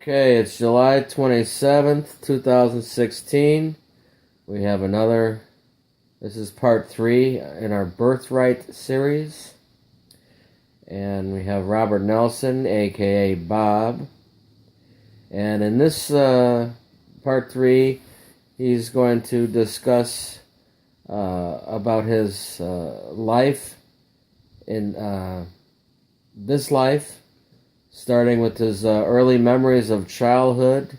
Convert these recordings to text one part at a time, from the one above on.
Okay, it's July 27th, 2016. We have this is part 3 in our Birthright series. And we have Robert Nelson, aka Bob. And in this part 3, he's going to discuss about his life in this life, starting with his early memories of childhood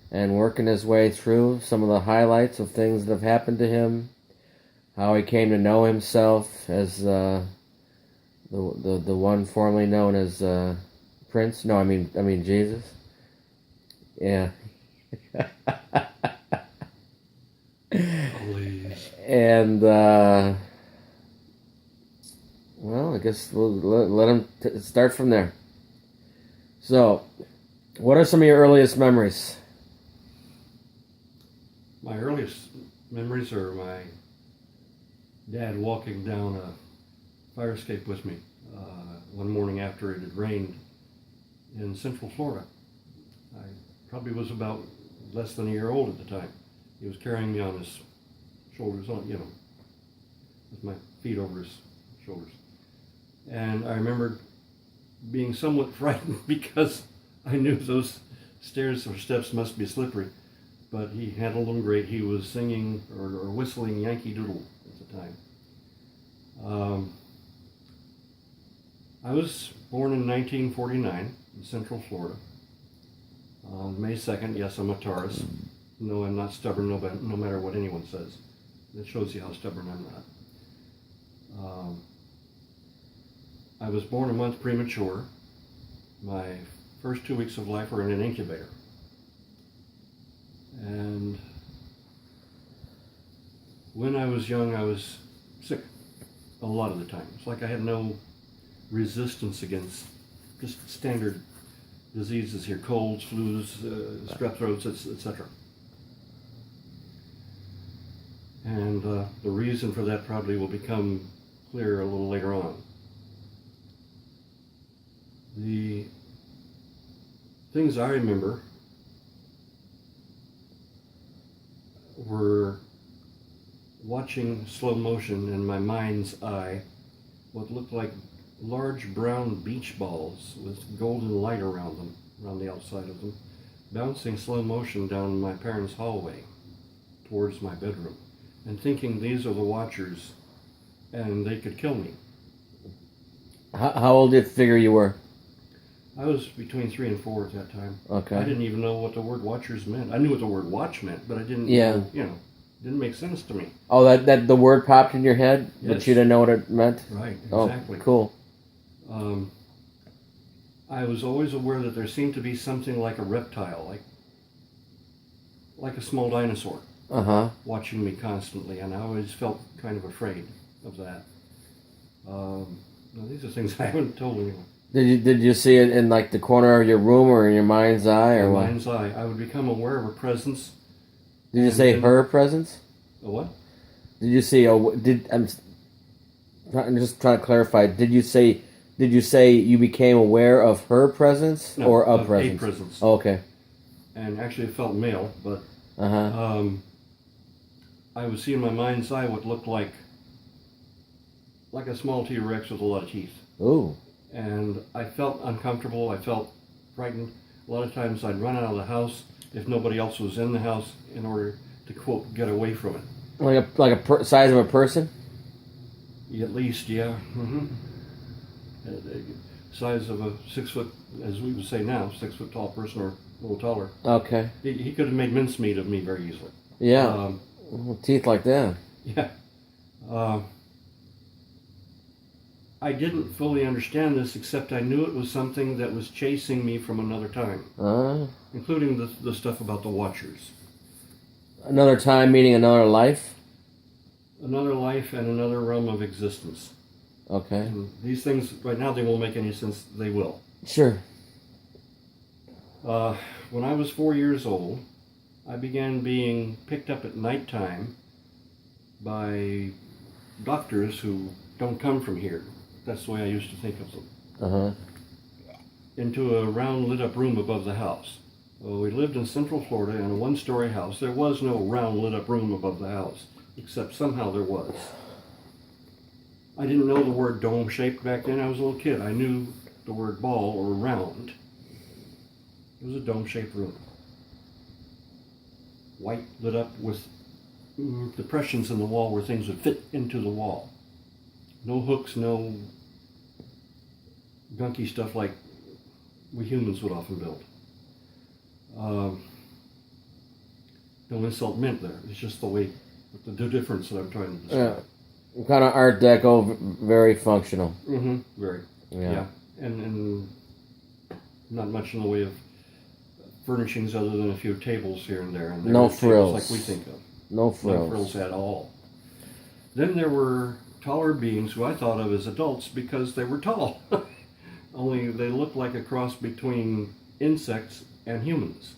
and working his way through some of the highlights of things that have happened to him, how he came to know himself as the one formerly known as Prince. No, I mean Jesus. Yeah. Please. And well, I guess we'll let him start from there. So, what are some of your earliest memories? My earliest memories are my dad walking down a fire escape with me one morning after it had rained in Central Florida. I probably was about less than a year old at the time. He was carrying me on his shoulders, with my feet over his shoulders. And I remember being somewhat frightened because I knew those stairs or steps must be slippery, but he handled them great. He was singing or whistling Yankee Doodle at the time. I was born in 1949 in Central Florida. On May 2nd, yes, I'm a Taurus. No, I'm not stubborn, no matter what anyone says. That shows you how stubborn I'm not. I was born a month premature. My first 2 weeks of life were in an incubator. And when I was young, I was sick a lot of the time. It's like I had no resistance against just standard diseases here, colds, flus, strep throats, etc. And the reason for that probably will become clear a little later on. The things I remember were watching slow motion in my mind's eye what looked like large brown beach balls with golden light around them, around the outside of them, bouncing slow motion down my parents' hallway towards my bedroom, and thinking these are the Watchers and they could kill me. How old do you figure you were? I was between 3 and 4 at that time. Okay. I didn't even know what the word Watchers meant. I knew what the word watch meant, but I didn't know, didn't make sense to me. Oh, that the word popped in your head, Yes. but you didn't know what it meant? Right, exactly. Oh, cool. I was always aware that there seemed to be something like a reptile, like a small dinosaur, watching me constantly, and I always felt kind of afraid of that. Now these are things I haven't told anyone. Did you see it in like the corner of your room or in your mind's eye or what? Mind's eye. I would become aware of a presence. Did you say her presence? A what? Did you see I'm just trying to clarify. Did you say you became aware of her presence or a presence? A presence. Oh, okay. And actually it felt male, but I would see in my mind's eye what looked like a small T-Rex with a lot of teeth. Ooh. And I felt uncomfortable. I felt frightened. A lot of times I'd run out of the house if nobody else was in the house in order to, quote, get away from it. Size of a person? At least, yeah. Size of a 6 foot, as we would say now, 6 foot tall person or a little taller. Okay. He could have made mincemeat of me very easily. Yeah. Teeth like that. Yeah. I didn't fully understand this, except I knew it was something that was chasing me from another time, including the stuff about the Watchers. Another time meaning another life? Another life and another realm of existence. Okay. And these things, right now, they won't make any sense. They will. Sure. When I was 4 years old, I began being picked up at nighttime by doctors who don't come from here. That's the way I used to think of them. into a round lit up room above the house. Well, we lived in Central Florida in a one-story house. There was no round lit up room above the house, except somehow there was. I didn't know the word dome shaped back then. I was a little kid. I knew the word ball or round. It was a dome shaped room. White lit up with depressions in the wall where things would fit into the wall. No hooks, no gunky stuff like we humans would often build. No insult meant there. It's just the way, the difference that I'm trying to describe. Yeah. Kind of Art Deco, very functional. Mm-hmm. Very. Yeah. And not much in the way of furnishings other than a few tables here and there. And No frills. like we think of. No frills. No frills at all. Then there were taller beings who I thought of as adults because they were tall. Only they looked like a cross between insects and humans.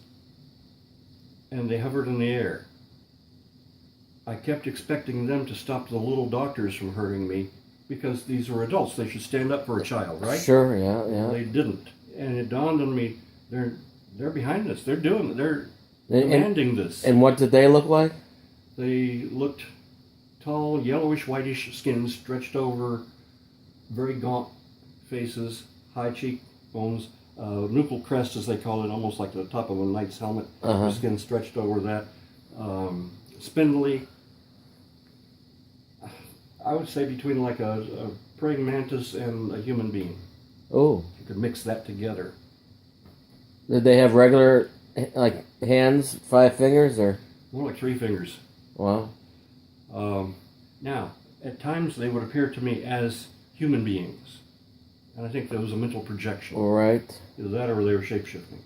And they hovered in the air. I kept expecting them to stop the little doctors from hurting me because these were adults. They should stand up for a child, right? Sure, yeah. They didn't. And it dawned on me, they're behind us. They're doing it. They're demanding this. And what did they look like? They looked tall, yellowish, whitish skin stretched over very gaunt faces, high cheekbones, nuchal crest as they call it, almost like the top of a knight's helmet. Uh-huh. The skin stretched over that. Spindly. I would say between like a praying mantis and a human being. Oh. You could mix that together. Did they have regular, like, hands, 5 fingers, or? More like 3 fingers. Wow. Now, at times they would appear to me as human beings. And I think that was a mental projection. Right. Either that or they were shape-shifting.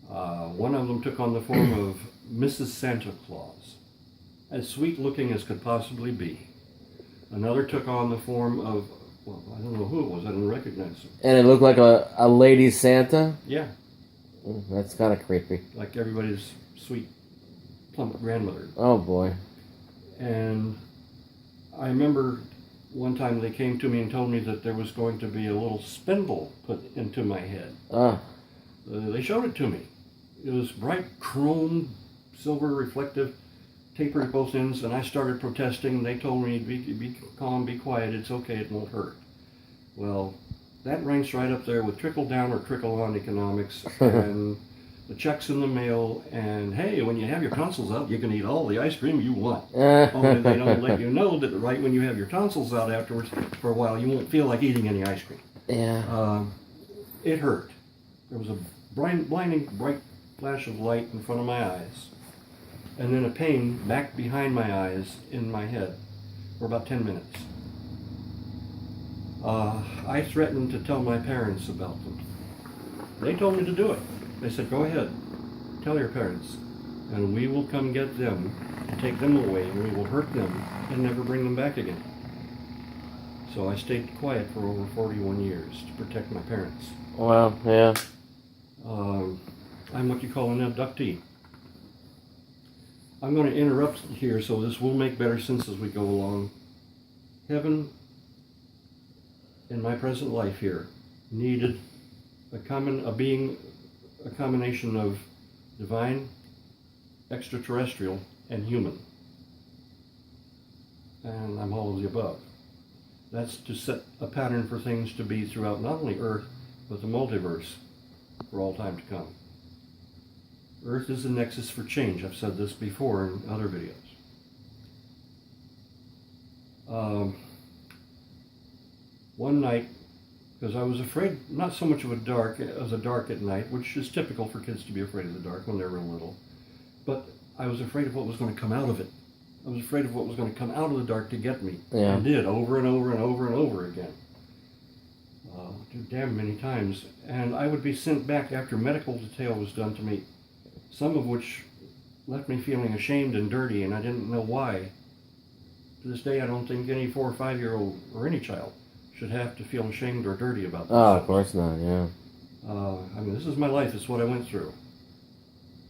One of them took on the form of Mrs. Santa Claus, as sweet-looking as could possibly be. Another took on the form of, well, I don't know who it was. I didn't recognize him. And it looked like a lady Santa? Yeah. That's kind of creepy. Like everybody's sweet, plump grandmother. Oh, boy. And I remember one time they came to me and told me that there was going to be a little spindle put into my head. They showed it to me. It was bright chrome, silver reflective, tapered at both ends, and I started protesting. They told me, be calm, be quiet, it's okay, it won't hurt. Well, that ranks right up there with trickle down or trickle on economics and the checks in the mail, and hey, when you have your tonsils out, you can eat all the ice cream you want. Only they don't let you know that right when you have your tonsils out afterwards, for a while, you won't feel like eating any ice cream. Yeah. It hurt. There was a blinding bright flash of light in front of my eyes, and then a pain back behind my eyes in my head for about 10 minutes. I threatened to tell my parents about them. They told me to do it. They said, go ahead, tell your parents, and we will come get them, take them away, and we will hurt them and never bring them back again. So I stayed quiet for over 41 years to protect my parents. Wow, yeah. I'm what you call an abductee. I'm going to interrupt here so this will make better sense as we go along. Heaven, in my present life here, needed a combination of divine, extraterrestrial, and human. And I'm all of the above. That's to set a pattern for things to be throughout not only Earth, but the multiverse for all time to come. Earth is the nexus for change. I've said this before in other videos. One night, because I was afraid, not so much of a dark at night, which is typical for kids to be afraid of the dark when they're real little, but I was afraid of what was going to come out of it. I was afraid of what was going to come out of the dark to get me. Yeah. And did over and over and over and over again. Damn many times. And I would be sent back after medical detail was done to me, some of which left me feeling ashamed and dirty, and I didn't know why. To this day, I don't think any 4 or 5 year old or any child should have to feel ashamed or dirty about this. Oh, of course not, yeah. I mean, this is my life. It's what I went through.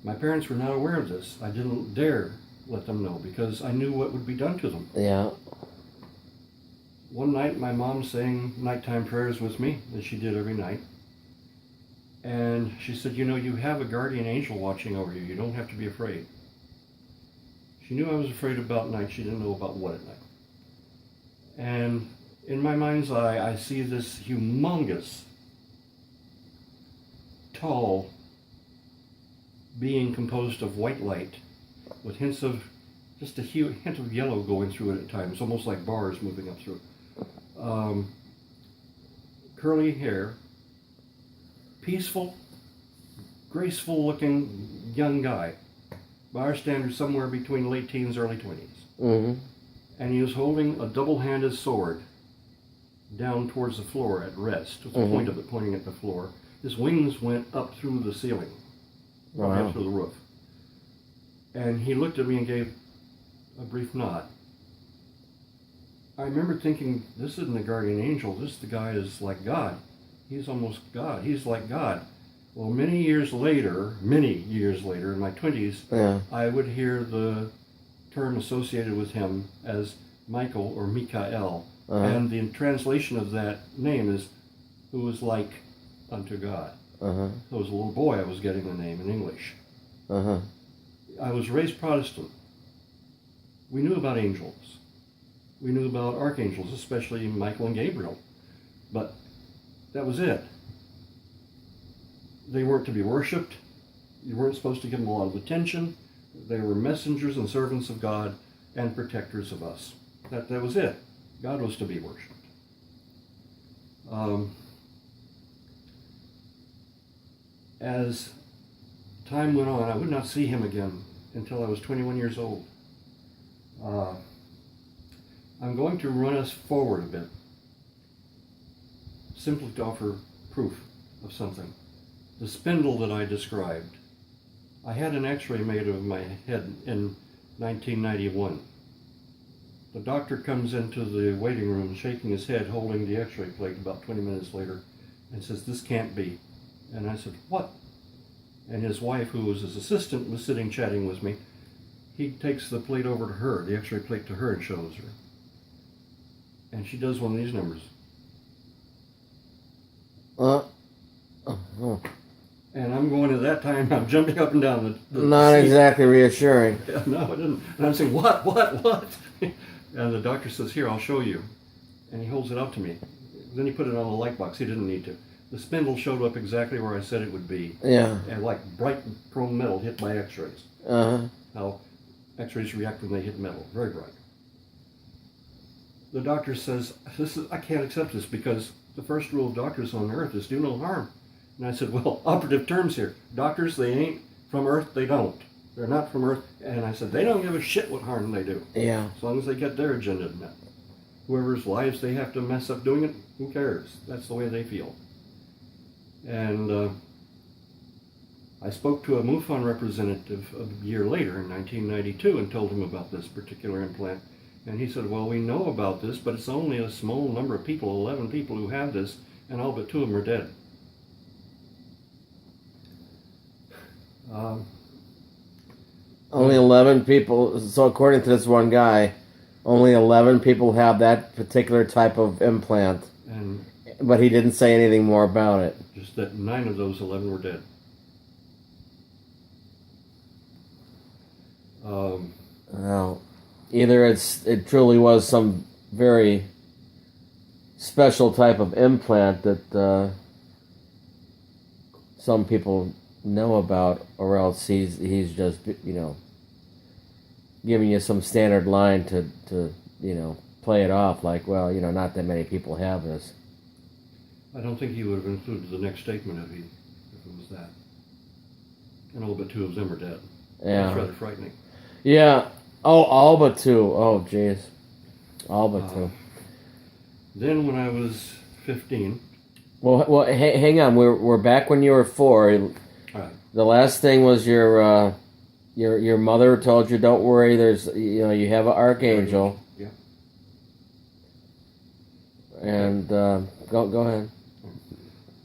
My parents were not aware of this. I didn't dare let them know because I knew what would be done to them. Yeah. One night, my mom sang nighttime prayers with me, as she did every night. And she said, you know, you have a guardian angel watching over you. You don't have to be afraid. She knew I was afraid about night. She didn't know about what at night. And in my mind's eye, I see this humongous, tall being composed of white light with hints of, just a hint of yellow going through it at times, almost like bars moving up through it. Curly hair, peaceful, graceful looking young guy. By our standards, somewhere between late teens, early 20s. Mm-hmm. And he was holding a double-handed sword down towards the floor at rest, with the point of it pointing at the floor. His wings went up through the ceiling, up through the roof. And he looked at me and gave a brief nod. I remember thinking, this isn't a guardian angel, the guy is like God. He's almost God. He's like God. Well, many years later, in my 20s, I would hear the term associated with him as Michael or Mikael. And the translation of that name is, who is like unto God. So as a little boy, I was getting the name in English. I was raised Protestant. We knew about angels. We knew about archangels, especially Michael and Gabriel. But that was it. They weren't to be worshipped. You weren't supposed to give them a lot of attention. They were messengers and servants of God and protectors of us. That was it. God was to be worshipped. As time went on, I would not see him again until I was 21 years old. I'm going to run us forward a bit, simply to offer proof of something. The spindle that I described, I had an x-ray made of my head in 1991. The doctor comes into the waiting room shaking his head, holding the x-ray plate about 20 minutes later, and says, this can't be. And I said, what? And his wife, who was his assistant, was sitting chatting with me. He takes the plate over to her, the x-ray plate to her, and shows her. And she does one of these numbers. And I'm going at that time, I'm jumping up and down the Not seat. exactly reassuring. No, it didn't. And I'm saying, what? And the doctor says, here, I'll show you. And he holds it up to me. Then he put it on the light box. He didn't need to. The spindle showed up exactly where I said it would be. Yeah. And like bright chrome metal hit by x-rays. How x-rays react when they hit metal. Very bright. The doctor says, I can't accept this because the first rule of doctors on earth is do no harm. And I said, well, operative terms here. Doctors, they ain't from earth, they don't. They're not from earth. And I said, they don't give a shit what harm they do. Yeah. As long as they get their agenda met. Whoever's lives they have to mess up doing it, who cares? That's the way they feel. And I spoke to a MUFON representative a year later in 1992 and told him about this particular implant. And he said, well, we know about this, but it's only a small number of people, 11 people who have this, and all but 2 of them are dead. Only 11 people, so according to this one guy, only 11 people have that particular type of implant. But he didn't say anything more about it. Just that 9 of those 11 were dead. Well, either it truly was some very special type of implant that some people know about, or else he's just, giving you some standard line to play it off like, well, not that many people have this. I don't think he would have included the next statement if it was that. And all but 2 of them are dead. Yeah. That's rather frightening. Yeah. Oh, all but 2. Oh, jeez. All but 2. Then when I was 15. Well, hang on. We're back when you were 4. All right. The last thing was your mother told you, don't worry. There's you have an archangel. Yeah. And go ahead.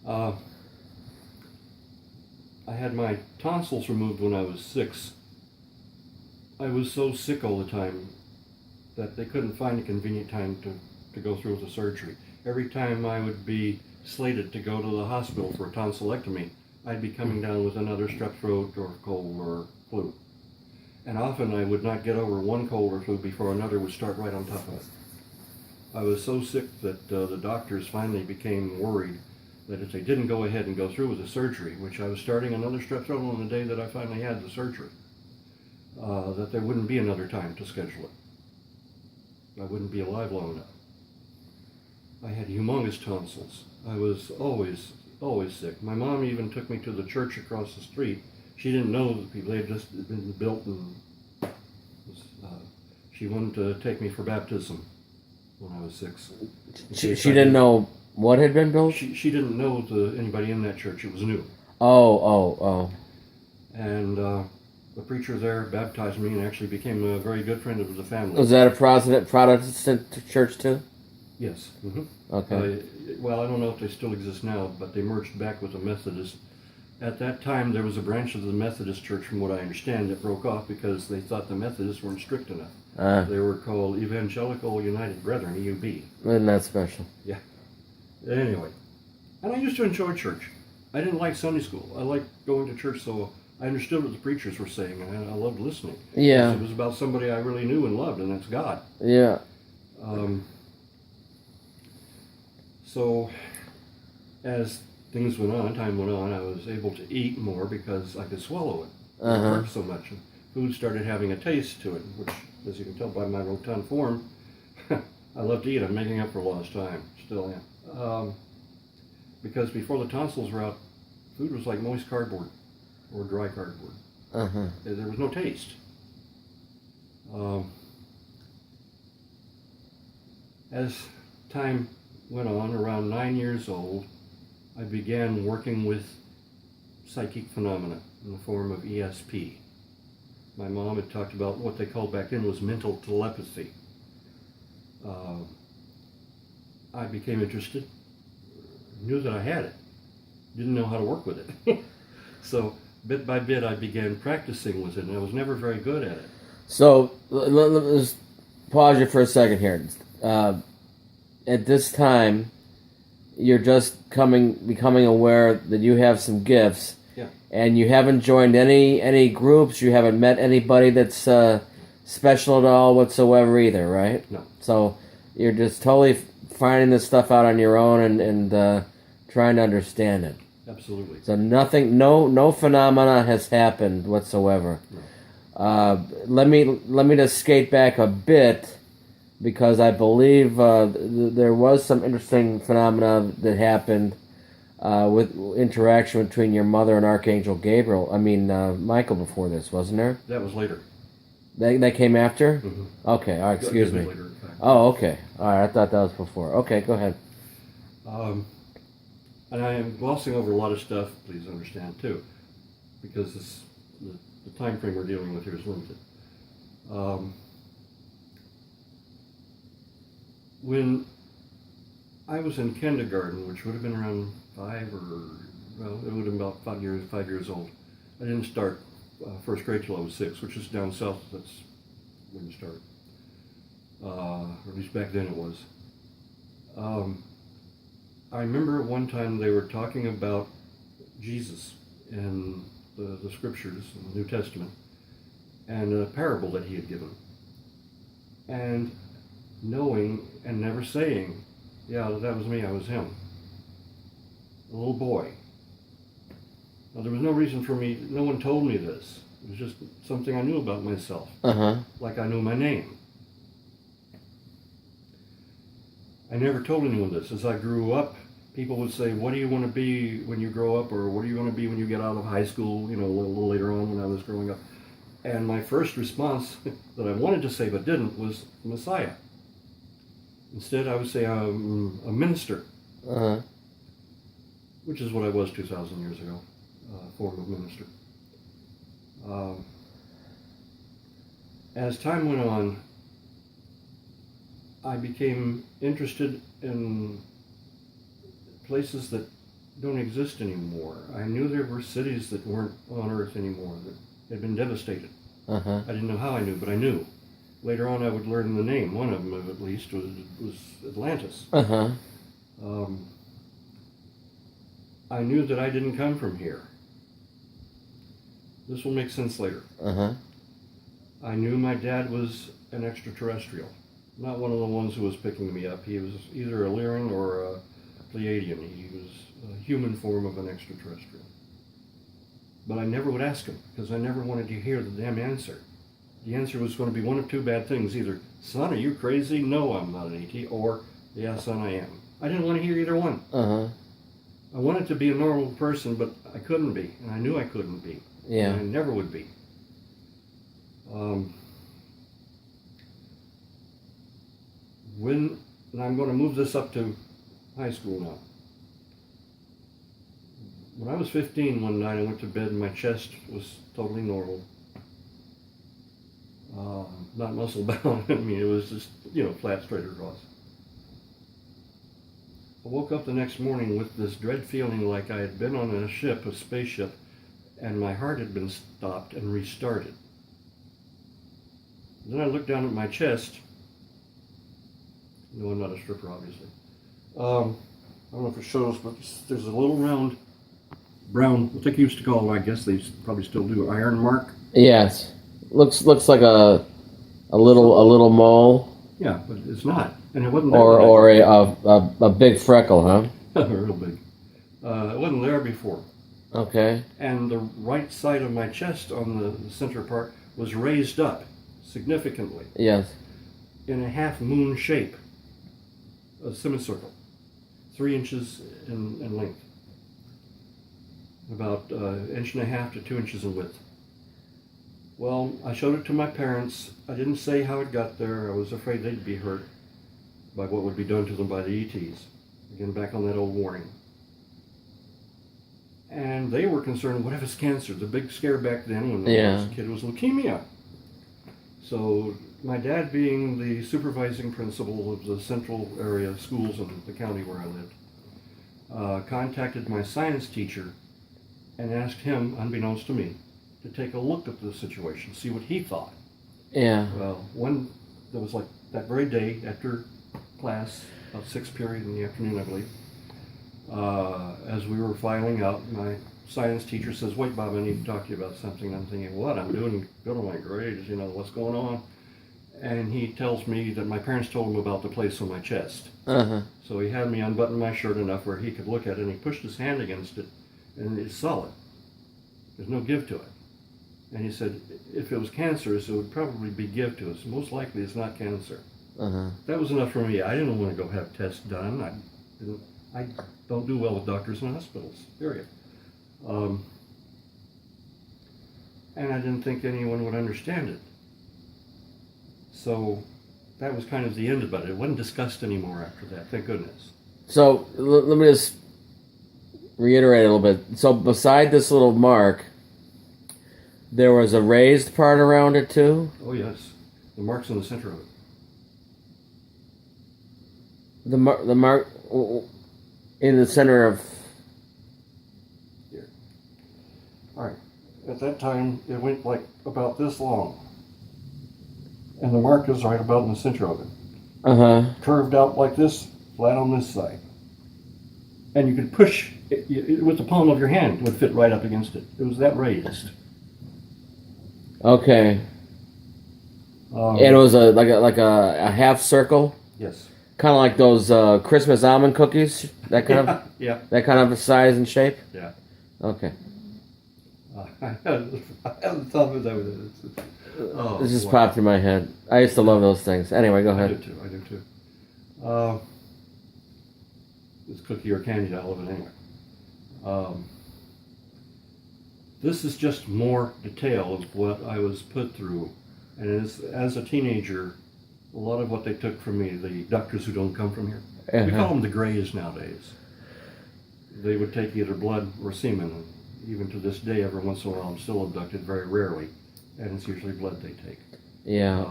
I had my tonsils removed when I was 6. I was so sick all the time that they couldn't find a convenient time to go through with the surgery. Every time I would be slated to go to the hospital for a tonsillectomy, I'd be coming down with another strep throat or cold or flu. And often I would not get over one cold or flu before another would start right on top of it. I was so sick that the doctors finally became worried that if they didn't go ahead and go through with the surgery, which I was starting another strep throat on the day that I finally had the surgery, that there wouldn't be another time to schedule it. I wouldn't be alive long enough. I had humongous tonsils. I was always sick. My mom even took me to the church across the street. She didn't know the people. They had just been built, and she wanted to take me for baptism when I was 6. She didn't know what had been built? She didn't know anybody in that church. It was new. Oh. And the preacher there baptized me and actually became a very good friend of the family. Was that a Protestant church too? Yes. Mm-hmm. Okay. Well, I don't know if they still exist now, but they merged back with the Methodist. At that time, there was a branch of the Methodist Church, from what I understand, that broke off because they thought the Methodists weren't strict enough. They were called Evangelical United Brethren, EUB. Isn't that special? Yeah. Anyway, and I used to enjoy church. I didn't like Sunday school. I liked going to church, so I understood what the preachers were saying, and I loved listening. Yeah. It was about somebody I really knew and loved, and that's God. Yeah. So, as things went on, time went on, I was able to eat more because I could swallow it. It hurt so much. And food started having a taste to it, which, as you can tell by my rotund form, I love to eat. I'm making up for lost time. Still am. Because before the tonsils were out, food was like moist cardboard or dry cardboard. There was no taste. As time went on, around 9 years old, I began working with psychic phenomena in the form of ESP. My mom had talked about what they called back then was mental telepathy. I became interested, knew that I had it, didn't know how to work with it. So bit by bit I began practicing with it, and I was never very good at it. So let's pause you for a second here. At this time, you're just becoming aware that you have some gifts, and you haven't joined any groups. You haven't met anybody that's special at all whatsoever either, right? No. So you're just totally finding this stuff out on your own and trying to understand it. Absolutely. So no phenomena has happened whatsoever. No. Let me just skate back a bit, because I believe there was some interesting phenomena that happened with interaction between your mother and Archangel Michael before this, wasn't there? That was later. That came after? Mm-hmm. Okay, all right, excuse me. Later, in fact. Oh, okay. All right, I thought that was before. Okay, go ahead. And I am glossing over a lot of stuff, please understand, too, because the time frame we're dealing with here is limited. When I was in kindergarten, which would have been around it would have been about 5 years old. I didn't start first grade till I was 6, which is down south. That's when you start. Or at least back then it was. I remember at one time they were talking about Jesus in the scriptures in the New Testament, and a parable that he had given. And knowing and never saying, yeah, that was me, I was him. A little boy. Now, there was no reason for me, no one told me this. It was just something I knew about myself. Like I knew my name. I never told anyone this. As I grew up, people would say, what do you want to be when you grow up? Or what do you want to be when you get out of high school? You know, a little later on when I was growing up. And my first response that I wanted to say but didn't was Messiah. Instead, I would say I'm a minister, which is what I was 2,000 years ago, form of minister. As time went on, I became interested in places that don't exist anymore. I knew there were cities that weren't on Earth anymore, that had been devastated. I didn't know how I knew, but I knew. Later on, I would learn the name. One of them, at least, was Atlantis. I knew that I didn't come from here. This will make sense later. Uh-huh. I knew my dad was an extraterrestrial, not one of the ones who was picking me up. He was either a Lyran or a Pleiadian. He was a human form of an extraterrestrial. But I never would ask him because I never wanted to hear the damn answer. The answer was going to be one of two bad things. Either, son, are you crazy? No, I'm not an ET. Or, yeah, son, I am. I didn't want to hear either one. Uh-huh. I wanted to be a normal person, but I couldn't be. And I knew I couldn't be. Yeah. And I never would be. And I'm going to move this up to high school now. When I was 15 one night, I went to bed and my chest was totally normal. Not muscle bound. I mean, it was just, flat, straight across. I woke up the next morning with this dread feeling like I had been on a ship, a spaceship, and my heart had been stopped and restarted. Then I looked down at my chest. No, I'm not a stripper, obviously. I don't know if it shows, but there's a little round brown, what they used to call, I guess they probably still do, iron mark. Yes. Looks like a little mole. Yeah, but it's not, and it wasn't there. Or a big freckle, huh? Real big. It wasn't there before. Okay. And the right side of my chest on the center part was raised up significantly. Yes. In a half moon shape, a semicircle, 3 inches in length, about 1.5 inches to 2 inches in width. Well, I showed it to my parents. I didn't say how it got there. I was afraid they'd be hurt by what would be done to them by the ETs. Again, back on that old warning. And they were concerned, what if it's cancer? The big scare back then when I was a kid was leukemia. So my dad, being the supervising principal of the central area schools in the county where I lived, contacted my science teacher and asked him, unbeknownst to me, to take a look at the situation, see what he thought. Yeah. Well, there was like that very day after class, about 6 period in the afternoon, I believe, as we were filing out, my science teacher says, wait, Bob, I need to talk to you about something. I'm thinking, what? I'm doing good on my grades, what's going on? And he tells me that my parents told him about the place on my chest. Uh-huh. So he had me unbutton my shirt enough where he could look at it, and he pushed his hand against it, and it's solid. There's no give to it. And he said, if it was cancerous, it would probably be give to us. Most likely it's not cancer. Uh-huh. That was enough for me. I didn't want to go have tests done. I don't do well with doctors and hospitals, period. And I didn't think anyone would understand it. So that was kind of the end of it. It wasn't discussed anymore after that, thank goodness. So let me just reiterate a little bit. So beside this little mark, there was a raised part around it too? Oh yes, the mark's in the center of it. The mark in the center of... Here. All right, at that time it went like about this long. And the mark is right about in the center of it. Uh-huh. Curved out like this, flat on this side. And you could push it with the palm of your hand, it would fit right up against it. It was that raised. Okay. And it was like a half circle? Yes. Kind of like those Christmas almond cookies? That kind of... Yeah. That kind of size and shape? Yeah. Okay. I haven't thought of that with it. This just popped in my head. I used to love those things. Anyway, go ahead. I do too. It's cookie or candy, I love it anyway. This is just more detail of what I was put through. And as a teenager, a lot of what they took from me, the doctors who don't come from here, we call them the Greys nowadays. They would take either blood or semen. And even to this day, every once in a while, I'm still abducted, very rarely. And it's usually blood they take. Yeah.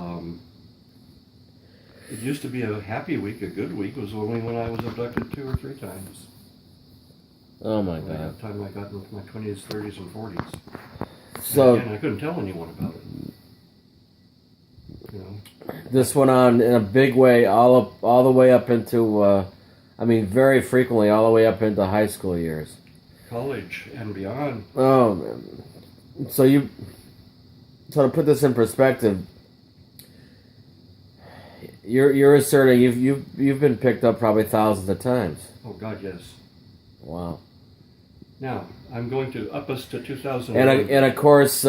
It used to be a happy week, a good week. It was only when I was abducted 2 or 3 times. Oh my By God. the time I got into my 20s, 30s, and 40s. So And again, I couldn't tell anyone about it. This went on in a big way all the way up into, very frequently all the way up into high school years. College and beyond. Oh man. So to put this in perspective, you're asserting you've been picked up probably thousands of times. Oh God, yes. Wow. Now I'm going to up us to 2000. And of course,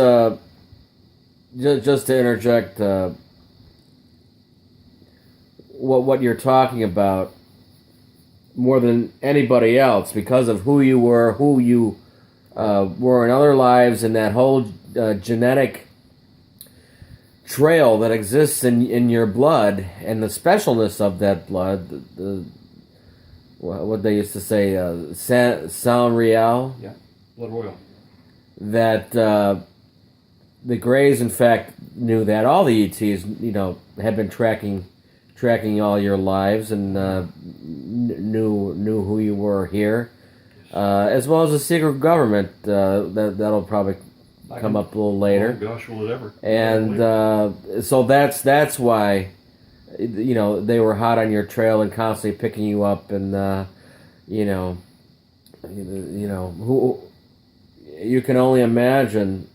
just to interject, what you're talking about more than anybody else, because of who you were in other lives, and that whole genetic trail that exists in your blood, and the specialness of that blood, what they used to say, sang real. Yeah, blood royal. That the Greys, in fact, knew that. All the ETs, had been tracking all your lives, and knew who you were here, as well as the secret government. That'll probably come up a little later. Oh gosh, will it ever? And so that's why, they were hot on your trail and constantly picking you up, and who you can only imagine,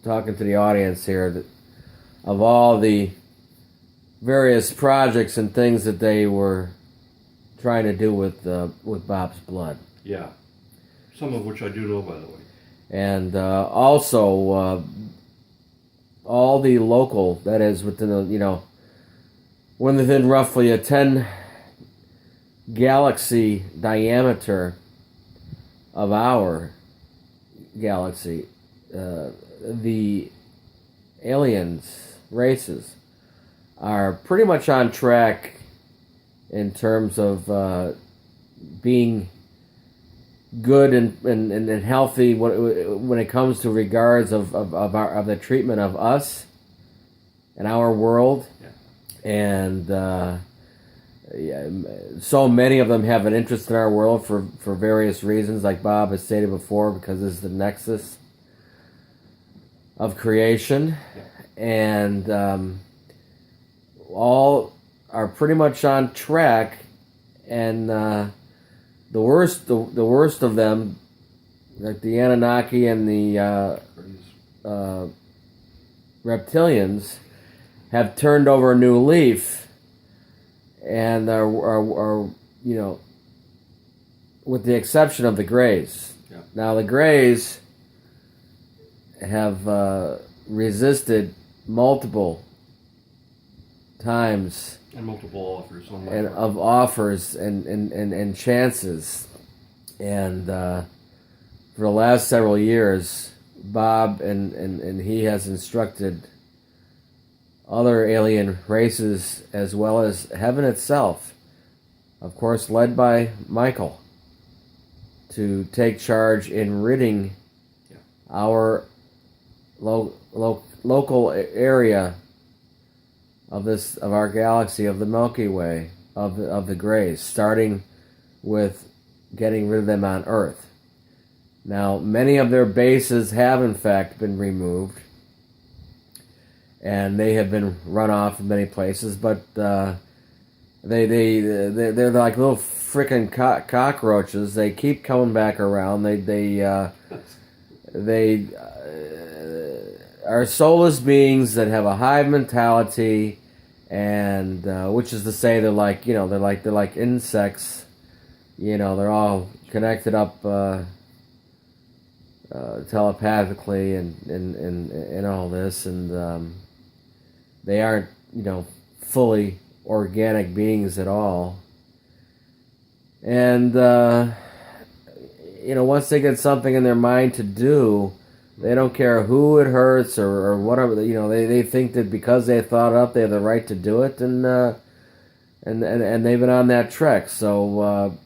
talking to the audience here, that of all the various projects and things that they were trying to do with Bob's blood. Yeah, some of which I do know, by the way. And also all the local, that is within within roughly a 10 galaxy diameter of our galaxy, the aliens races are pretty much on track in terms of being good and healthy when it comes to regards of the treatment of us and our world. Yeah. And so many of them have an interest in our world for various reasons, like Bob has stated before, because this is the nexus of creation. Yeah. And all are pretty much on track, and the worst of them, like the Anunnaki and the reptilians, have turned over a new leaf, and are with the exception of the Greys. Yeah. Now the Greys have resisted multiple times And multiple offers on my and part. of offers and chances, and for the last several years, Bob and he has instructed other alien races, as well as heaven itself, of course led by Michael, to take charge in ridding our local area of our galaxy, of the Milky Way, of the Greys, starting with getting rid of them on Earth. Now, many of their bases have in fact been removed, and they have been run off in many places, but they're like little frickin' cockroaches. They keep coming back around. They are soulless beings that have a hive mentality, and which is to say they're like insects. They're all connected up telepathically and all this, and they aren't fully organic beings at all. And once they get something in their mind to do, they don't care who it hurts or whatever. They think that because they thought it up, they have the right to do it, and they've been on that trek. So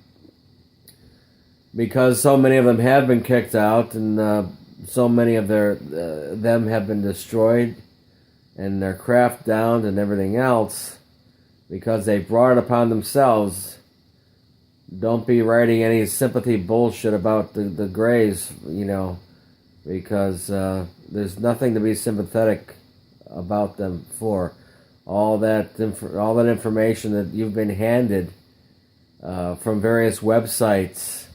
because so many of them have been kicked out, and so many of them have been destroyed, and their craft downed and everything else, because they brought it upon themselves. Don't be writing any sympathy bullshit about the Greys, because there's nothing to be sympathetic about them for. All that information that you've been handed from various websites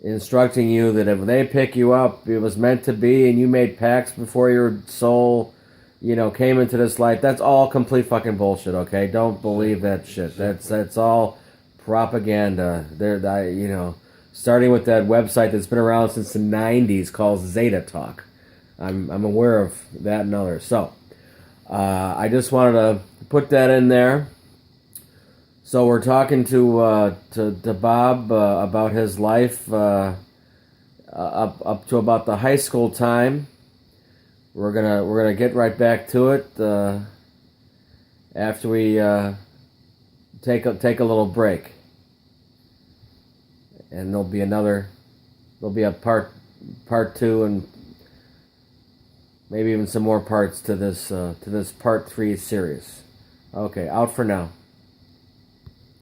instructing you that if they pick you up, it was meant to be, and you made pacts before your soul, came into this life. That's all complete fucking bullshit. Okay, don't believe that shit. That's all propaganda. Starting with that website that's been around since the '90s called Zeta Talk. I'm aware of that and others. So I just wanted to put that in there. So we're talking to Bob about his life up to about the high school time. We're gonna get right back to it after we take a little break, and there'll be a part 2 and maybe even some more parts to this part 3 series. Okay, out for now.